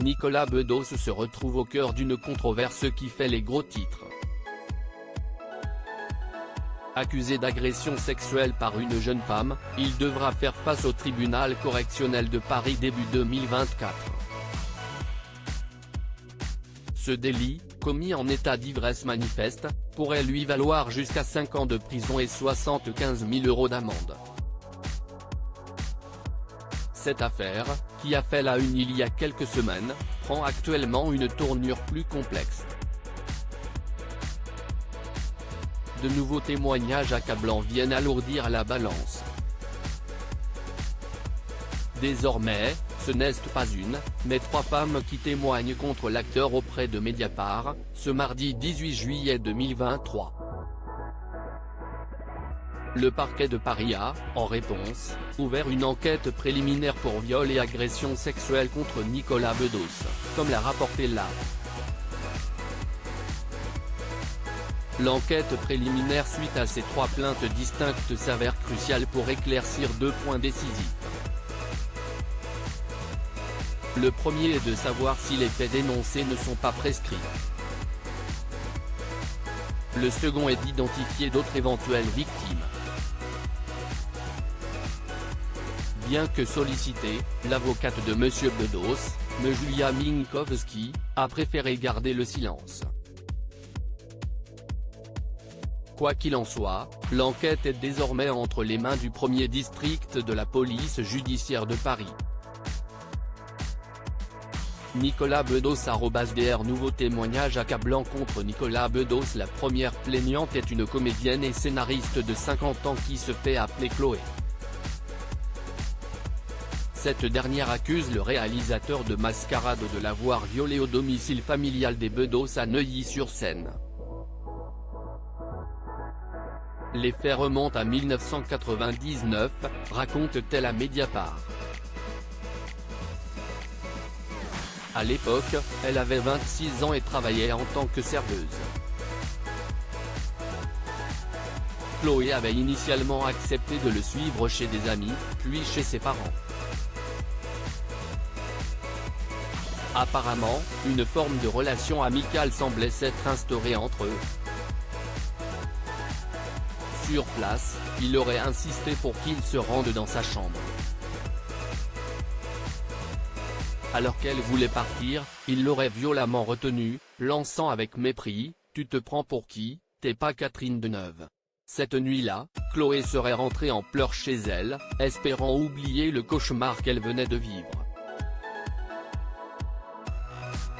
Nicolas Bedos se retrouve au cœur d'une controverse qui fait les gros titres. Accusé d'agression sexuelle par une jeune femme, il devra faire face au tribunal correctionnel de Paris début 2024. Ce délit, commis en état d'ivresse manifeste, pourrait lui valoir jusqu'à 5 ans de prison et 75 000 € d'amende. Cette affaire, qui a fait la une il y a quelques semaines, prend actuellement une tournure plus complexe. De nouveaux témoignages accablants viennent alourdir la balance. Désormais, ce n'est pas une, mais 3 femmes qui témoignent contre l'acteur auprès de Mediapart, ce mardi 18 juillet 2023. Le parquet de Paris a, en réponse, ouvert une enquête préliminaire pour viol et agression sexuelle contre Nicolas Bedos, comme l'a rapporté l'AFP. L'enquête préliminaire suite à ces 3 plaintes distinctes s'avère cruciale pour éclaircir 2 points décisifs. Le premier est de savoir si les faits dénoncés ne sont pas prescrits. Le second est d'identifier d'autres éventuelles victimes. Bien que sollicitée, l'avocate de M. Bedos, Mme Julia Minkowski, a préféré garder le silence. Quoi qu'il en soit, l'enquête est désormais entre les mains du premier district de la police judiciaire de Paris. Nicolas Bedos @dr Nouveau témoignage accablant contre Nicolas Bedos. La première plaignante est une comédienne et scénariste de 50 ans qui se fait appeler Chloé. Cette dernière accuse le réalisateur de Mascarade de l'avoir violée au domicile familial des Bedos à Neuilly-sur-Seine. Les faits remontent à 1999, raconte-t-elle à Mediapart. À l'époque, elle avait 26 ans et travaillait en tant que serveuse. Chloé avait initialement accepté de le suivre chez des amis, puis chez ses parents. Apparemment, une forme de relation amicale semblait s'être instaurée entre eux. Sur place, il aurait insisté pour qu'il se rende dans sa chambre. Alors qu'elle voulait partir, il l'aurait violemment retenue, lançant avec mépris « Tu te prends pour qui, t'es pas Catherine Deneuve ». Cette nuit-là, Chloé serait rentrée en pleurs chez elle, espérant oublier le cauchemar qu'elle venait de vivre.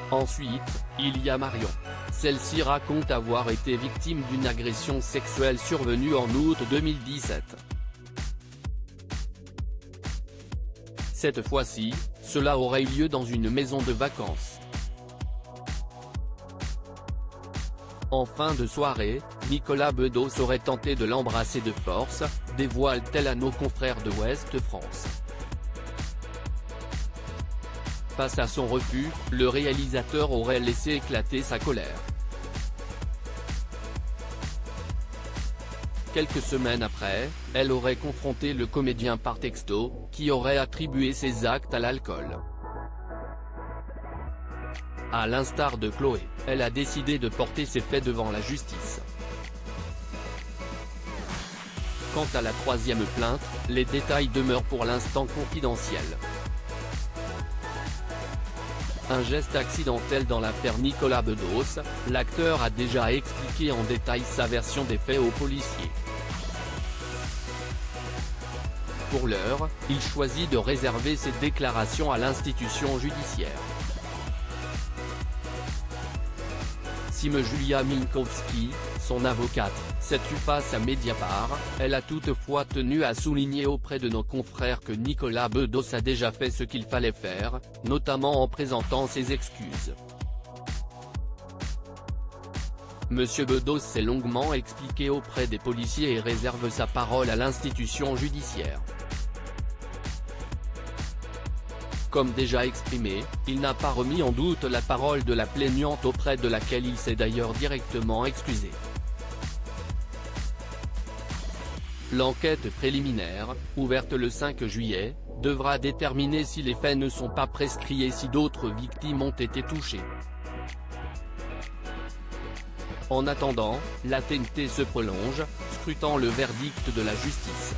Ensuite, il y a Marion. Celle-ci raconte avoir été victime d'une agression sexuelle survenue en août 2017. Cette fois-ci, cela aurait eu lieu dans une maison de vacances. En fin de soirée, Nicolas Bedos aurait tenté de l'embrasser de force, dévoile-t-elle à nos confrères de Ouest France. Face à son refus, le réalisateur aurait laissé éclater sa colère. Quelques semaines après, elle aurait confronté le comédien par texto, qui aurait attribué ses actes à l'alcool. À l'instar de Chloé, elle a décidé de porter ses faits devant la justice. Quant à la 3e plainte, les détails demeurent pour l'instant confidentiels. Un geste accidentel dans l'affaire Nicolas Bedos, l'acteur a déjà expliqué en détail sa version des faits aux policiers. Pour l'heure, il choisit de réserver ses déclarations à l'institution judiciaire. Si Mme Julia Minkowski, son avocate, s'est tue face à Mediapart, elle a toutefois tenu à souligner auprès de nos confrères que Nicolas Bedos a déjà fait ce qu'il fallait faire, notamment en présentant ses excuses. M. Bedos s'est longuement expliqué auprès des policiers et réserve sa parole à l'institution judiciaire. Comme déjà exprimé, il n'a pas remis en doute la parole de la plaignante auprès de laquelle il s'est d'ailleurs directement excusé. L'enquête préliminaire, ouverte le 5 juillet, devra déterminer si les faits ne sont pas prescrits et si d'autres victimes ont été touchées. En attendant, la TNT se prolonge, scrutant le verdict de la justice.